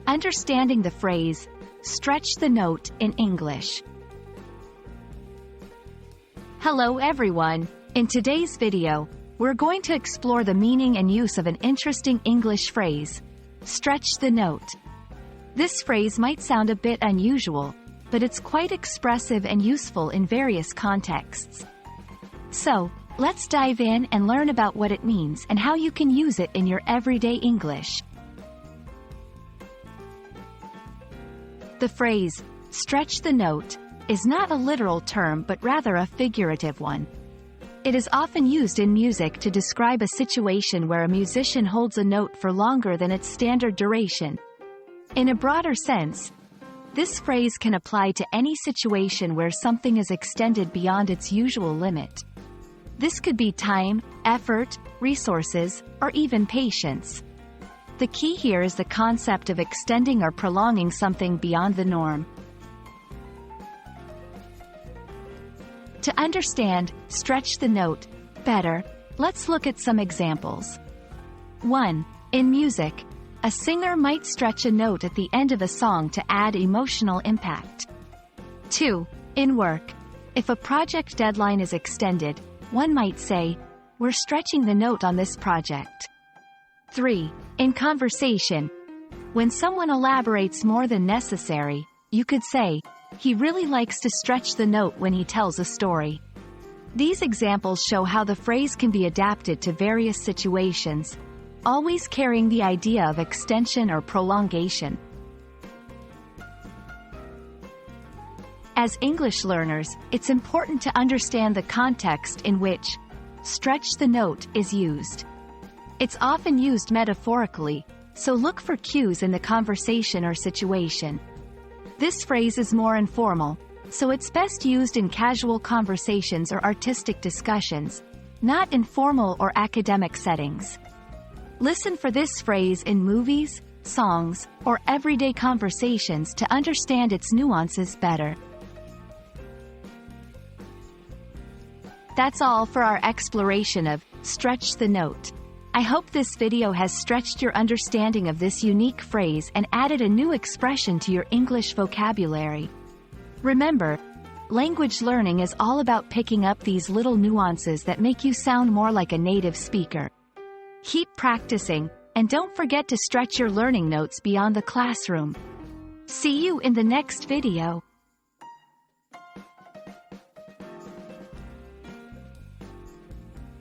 Understanding the phrase, stretch the note in English. Hello everyone. In today's video, we're going to explore the meaning and use of an interesting English phrase, stretch the note. This phrase might sound a bit unusual, but it's quite expressive and useful in various contexts. So, let's dive in and learn about what it means and how you can use it in your everyday English. The phrase, stretch the note, is not a literal term but rather a figurative one. It is often used in music to describe a situation where a musician holds a note for longer than its standard duration. In a broader sense, this phrase can apply to any situation where something is extended beyond its usual limit. This could be time, effort, resources, or even patience. The key here is the concept of extending or prolonging something beyond the norm. To understand, stretch the note better, let's look at some examples. 1. In music, a singer might stretch a note at the end of a song to add emotional impact. 2. In work, if a project deadline is extended, one might say, we're stretching the note on this project. 3. In conversation, when someone elaborates more than necessary, you could say, he really likes to stretch the note when he tells a story. These examples show how the phrase can be adapted to various situations, always carrying the idea of extension or prolongation. As English learners, it's important to understand the context in which stretch the note is used. It's often used metaphorically, so look for cues in the conversation or situation. This phrase is more informal, so it's best used in casual conversations or artistic discussions, not in formal or academic settings. Listen for this phrase in movies, songs, or everyday conversations to understand its nuances better. That's all for our exploration of stretch the note. I hope this video has stretched your understanding of this unique phrase and added a new expression to your English vocabulary. Remember, language learning is all about picking up these little nuances that make you sound more like a native speaker. Keep practicing, and don't forget to stretch your learning notes beyond the classroom. See you in the next video.